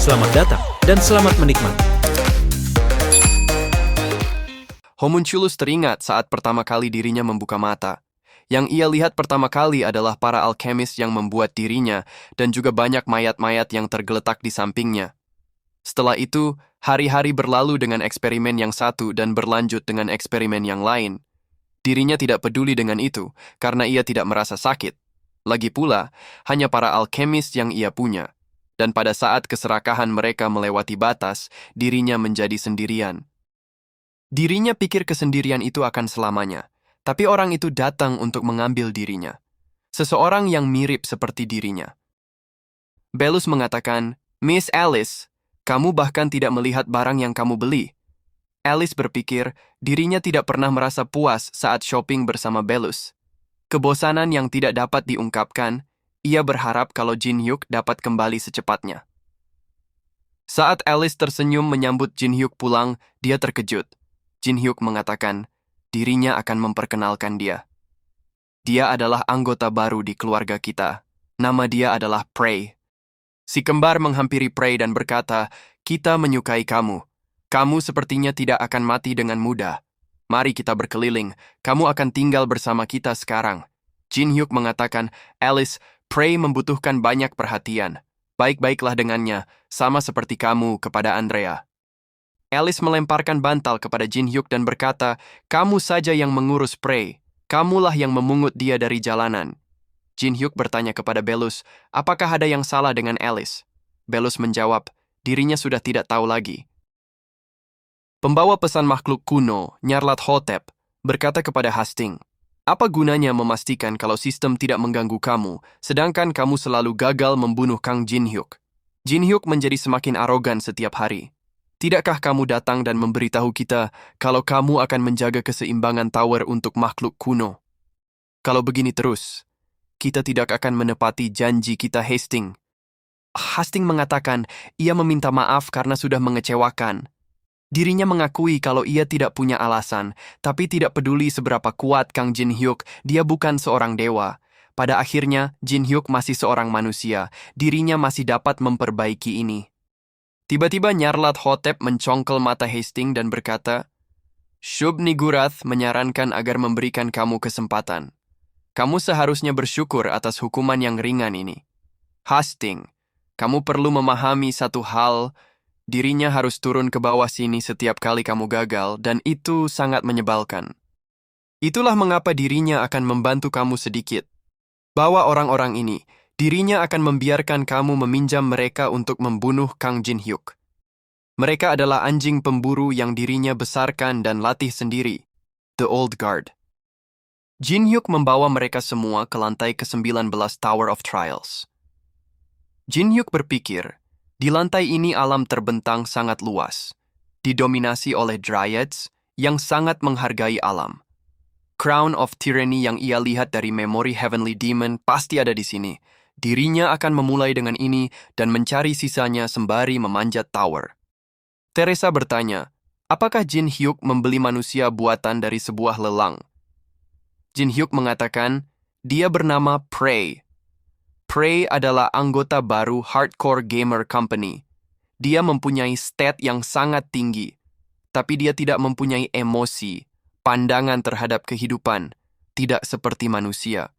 Selamat datang dan selamat menikmati. Homunculus teringat saat pertama kali dirinya membuka mata. Yang ia lihat pertama kali adalah para alkemis yang membuat dirinya dan juga banyak mayat-mayat yang tergeletak di sampingnya. Setelah itu, hari-hari berlalu dengan eksperimen yang satu dan berlanjut dengan eksperimen yang lain. Dirinya tidak peduli dengan itu karena ia tidak merasa sakit. Lagi pula, hanya para alkemis yang ia punya. Dan pada saat keserakahan mereka melewati batas, dirinya menjadi sendirian. Dirinya pikir kesendirian itu akan selamanya. Tapi orang itu datang untuk mengambil dirinya. Seseorang yang mirip seperti dirinya. Belus mengatakan, "Miss Alice, kamu bahkan tidak melihat barang yang kamu beli." Alice berpikir dirinya tidak pernah merasa puas saat shopping bersama Belus. Kebosanan yang tidak dapat diungkapkan, ia berharap kalau Jin Hyuk dapat kembali secepatnya. Saat Alice tersenyum menyambut Jin Hyuk pulang, dia terkejut. Jin Hyuk mengatakan, dirinya akan memperkenalkan dia. Dia adalah anggota baru di keluarga kita. Nama dia adalah Prey. Si kembar menghampiri Prey dan berkata, "Kita menyukai kamu. Kamu sepertinya tidak akan mati dengan mudah. Mari kita berkeliling. Kamu akan tinggal bersama kita sekarang." Jin Hyuk mengatakan, "Alice, Prey membutuhkan banyak perhatian. Baik-baiklah dengannya, sama seperti kamu kepada Andrea." Alice melemparkan bantal kepada Jin Hyuk dan berkata, "Kamu saja yang mengurus Prey. Kamulah yang memungut dia dari jalanan." Jin Hyuk bertanya kepada Belus, apakah ada yang salah dengan Alice? Belus menjawab, dirinya sudah tidak tahu lagi. Pembawa pesan makhluk kuno, Nyarlat Hotep, berkata kepada Hastings, "Apa gunanya memastikan kalau sistem tidak mengganggu kamu, sedangkan kamu selalu gagal membunuh Kang Jin Hyuk?" Jin Hyuk menjadi semakin arogan setiap hari. "Tidakkah kamu datang dan memberitahu kita kalau kamu akan menjaga keseimbangan tower untuk makhluk kuno? Kalau begini terus, kita tidak akan menepati janji kita, Hastings." Hastings mengatakan ia meminta maaf karena sudah mengecewakan. Dirinya mengakui kalau ia tidak punya alasan, tapi tidak peduli seberapa kuat Kang Jin Hyuk, dia bukan seorang dewa. Pada akhirnya, Jin Hyuk masih seorang manusia, dirinya masih dapat memperbaiki ini. Tiba-tiba Nyarlat Hotep mencongkel mata Hastings dan berkata, "Shub Nigurath menyarankan agar memberikan kamu kesempatan. Kamu seharusnya bersyukur atas hukuman yang ringan ini. Hastings, kamu perlu memahami satu hal, dirinya harus turun ke bawah sini setiap kali kamu gagal, dan itu sangat menyebalkan. Itulah mengapa dirinya akan membantu kamu sedikit. Bawa orang-orang ini. Dirinya akan membiarkan kamu meminjam mereka untuk membunuh Kang Jin Hyuk. Mereka adalah anjing pemburu yang dirinya besarkan dan latih sendiri, The Old Guard." Jin Hyuk membawa mereka semua ke lantai ke-19 Tower of Trials. Jin Hyuk berpikir, di lantai ini alam terbentang sangat luas, didominasi oleh Dryads yang sangat menghargai alam. Crown of Tyranny yang ia lihat dari memori Heavenly Demon pasti ada di sini. Dirinya akan memulai dengan ini dan mencari sisanya sembari memanjat tower. Teresa bertanya, apakah Jin Hyuk membeli manusia buatan dari sebuah lelang? Jin Hyuk mengatakan, dia bernama Prey. Prey adalah anggota baru Hardcore Gamer Company. Dia mempunyai stat yang sangat tinggi, tapi dia tidak mempunyai emosi, pandangan terhadap kehidupan, tidak seperti manusia.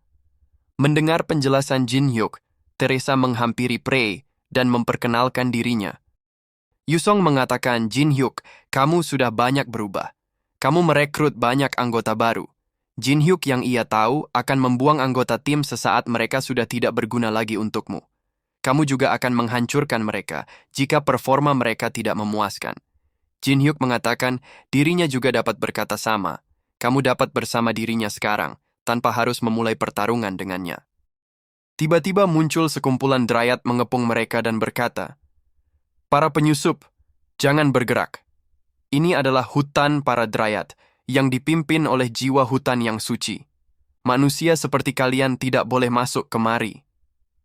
Mendengar penjelasan Jin Hyuk, Teresa menghampiri Prey dan memperkenalkan dirinya. Yusong mengatakan, "Jin Hyuk, kamu sudah banyak berubah. Kamu merekrut banyak anggota baru. Jin Hyuk yang ia tahu akan membuang anggota tim sesaat mereka sudah tidak berguna lagi untukmu. Kamu juga akan menghancurkan mereka jika performa mereka tidak memuaskan." Jin Hyuk mengatakan dirinya juga dapat berkata sama. Kamu dapat bersama dirinya sekarang, tanpa harus memulai pertarungan dengannya. Tiba-tiba muncul sekumpulan Dryad mengepung mereka dan berkata, "Para penyusup, jangan bergerak. Ini adalah hutan para Dryad yang dipimpin oleh jiwa hutan yang suci. Manusia seperti kalian tidak boleh masuk kemari.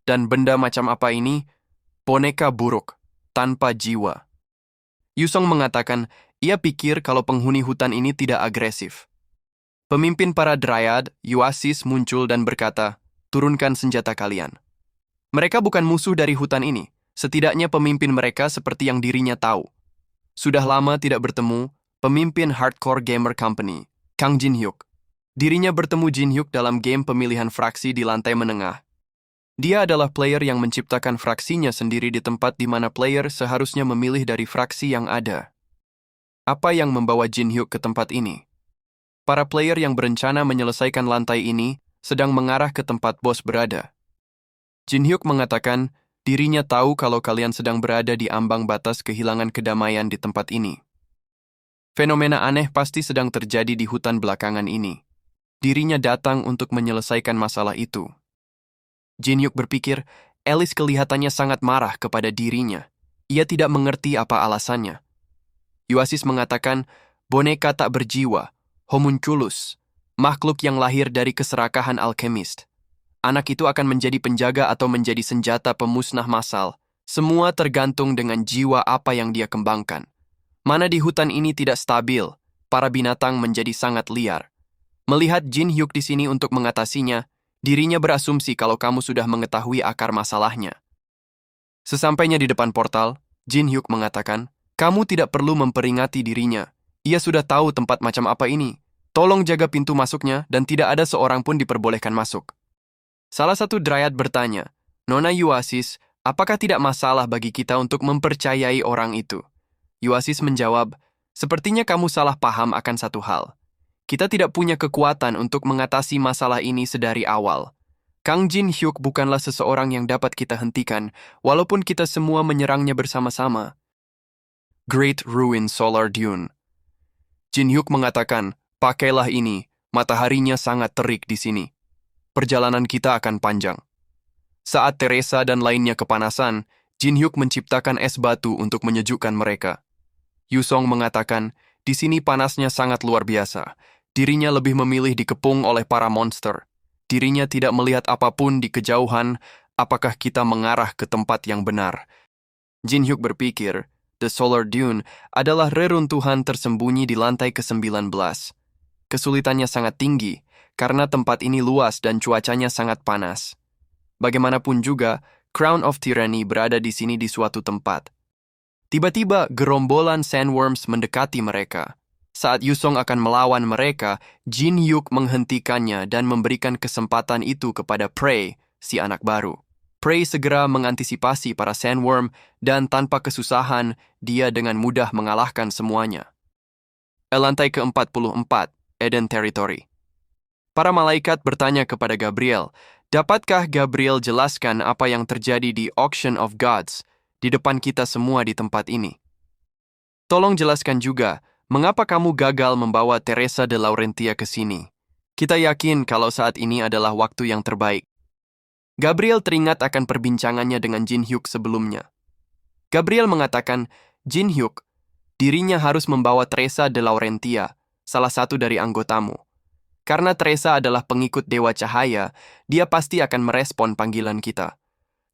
Dan benda macam apa ini? Boneka buruk, tanpa jiwa." Yusong mengatakan, ia pikir kalau penghuni hutan ini tidak agresif. Pemimpin para Dryad, Yuasis, muncul dan berkata, "Turunkan senjata kalian." Mereka bukan musuh dari hutan ini, Setidaknya pemimpin mereka seperti yang dirinya tahu. Sudah lama tidak bertemu, pemimpin Hardcore Gamer Company, Kang Jin-hyuk. Dirinya bertemu Jin-hyuk dalam game pemilihan fraksi di lantai menengah. Dia adalah player yang menciptakan fraksinya sendiri di tempat di mana player seharusnya memilih dari fraksi yang ada. Apa yang membawa Jin-hyuk ke tempat ini? Para player yang berencana menyelesaikan lantai ini sedang mengarah ke tempat bos berada. Jin-hyuk mengatakan dirinya tahu kalau kalian sedang berada di ambang batas kehilangan kedamaian di tempat ini. Fenomena aneh pasti sedang terjadi di hutan belakangan ini. Dirinya datang untuk menyelesaikan masalah itu. Jin-hyuk berpikir, Alice kelihatannya sangat marah kepada dirinya. Ia tidak mengerti apa alasannya. Yuasis mengatakan, boneka tak berjiwa, homunculus, makhluk yang lahir dari keserakahan alkemist. Anak itu akan menjadi penjaga atau menjadi senjata pemusnah massal. Semua tergantung dengan jiwa apa yang dia kembangkan. Mana di hutan ini tidak stabil, para binatang menjadi sangat liar. Melihat Jin-hyuk di sini untuk mengatasinya, dirinya berasumsi kalau kamu sudah mengetahui akar masalahnya. Sesampainya di depan portal, Jin-hyuk mengatakan, kamu tidak perlu memperingati dirinya. Ia sudah tahu tempat macam apa ini. Tolong jaga pintu masuknya dan tidak ada seorang pun diperbolehkan masuk. Salah satu dryad bertanya, Nona Yuasis, apakah tidak masalah bagi kita untuk mempercayai orang itu? Yuasis menjawab, sepertinya kamu salah paham akan satu hal. Kita tidak punya kekuatan untuk mengatasi masalah ini sedari awal. Kang Jin-hyuk bukanlah seseorang yang dapat kita hentikan, walaupun kita semua menyerangnya bersama-sama. Great Ruin Solar Dune. Jin-hyuk mengatakan, pakailah ini, mataharinya sangat terik di sini. Perjalanan kita akan panjang. Saat Teresa dan lainnya kepanasan, Jin-hyuk menciptakan es batu untuk menyejukkan mereka. Yusong mengatakan, di sini panasnya sangat luar biasa. Dirinya lebih memilih dikepung oleh para monster. Dirinya tidak melihat apapun di kejauhan, apakah kita mengarah ke tempat yang benar. Jin-hyuk berpikir, The Solar Dune adalah reruntuhan tersembunyi di lantai ke-19. Kesulitannya sangat tinggi, karena tempat ini luas dan cuacanya sangat panas. Bagaimanapun juga, Crown of Tyranny berada di sini di suatu tempat. Tiba-tiba, gerombolan sandworms mendekati mereka. Saat Yusong akan melawan mereka, Jin-hyuk menghentikannya dan memberikan kesempatan itu kepada Prey, si anak baru. Prey segera mengantisipasi para sandworm dan tanpa kesusahan, dia dengan mudah mengalahkan semuanya. Lantai ke-44, Eden Territory. Para malaikat bertanya kepada Gabriel, dapatkah Gabriel jelaskan apa yang terjadi di Auction of Gods di depan kita semua di tempat ini? Tolong jelaskan juga, mengapa kamu gagal membawa Teresa de Laurentia ke sini? Kita yakin kalau saat ini adalah waktu yang terbaik. Gabriel teringat akan perbincangannya dengan Jin-hyuk sebelumnya. Gabriel mengatakan, Jin-hyuk, dirinya harus membawa Teresa de Laurentia, salah satu dari anggotamu. Karena Teresa adalah pengikut Dewa Cahaya, dia pasti akan merespon panggilan kita.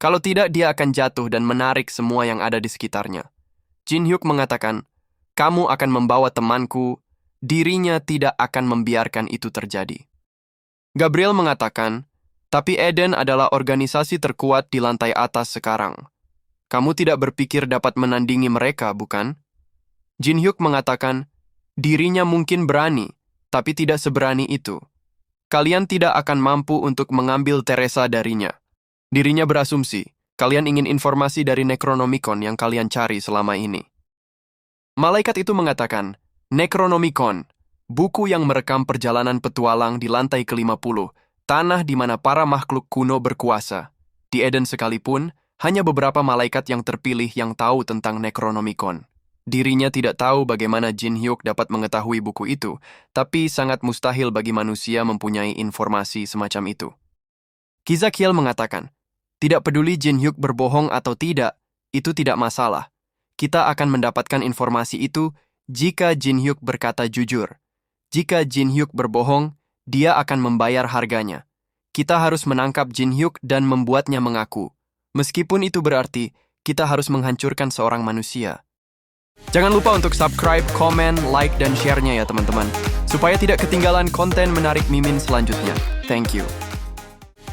Kalau tidak, dia akan jatuh dan menarik semua yang ada di sekitarnya. Jin-hyuk mengatakan, kamu akan membawa temanku, dirinya tidak akan membiarkan itu terjadi. Gabriel mengatakan, tapi Eden adalah organisasi terkuat di lantai atas sekarang. Kamu tidak berpikir dapat menandingi mereka, bukan? Jin-hyuk mengatakan, dirinya mungkin berani, tapi tidak seberani itu. Kalian tidak akan mampu untuk mengambil Teresa darinya. Dirinya berasumsi, kalian ingin informasi dari Necronomicon yang kalian cari selama ini. Malaikat itu mengatakan, Necronomicon, buku yang merekam perjalanan petualang di lantai ke-50, tanah di mana para makhluk kuno berkuasa. Di Eden sekalipun, hanya beberapa malaikat yang terpilih yang tahu tentang Necronomicon. Dirinya tidak tahu bagaimana Jin-hyuk dapat mengetahui buku itu, tapi sangat mustahil bagi manusia mempunyai informasi semacam itu. Kizakiel mengatakan, tidak peduli Jin-hyuk berbohong atau tidak, itu tidak masalah. Kita akan mendapatkan informasi itu jika Jin-hyuk berkata jujur. Jika Jin-hyuk berbohong, dia akan membayar harganya. Kita harus menangkap Jin-hyuk dan membuatnya mengaku. Meskipun itu berarti, kita harus menghancurkan seorang manusia. Jangan lupa untuk subscribe, komen, like, dan share-nya ya teman-teman. Supaya tidak ketinggalan konten menarik Mimin selanjutnya. Thank you.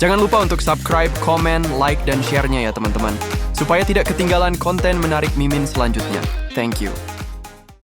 Jangan lupa untuk subscribe, komen, like, dan share-nya ya teman-teman. supaya tidak ketinggalan konten menarik Mimin selanjutnya. Thank you.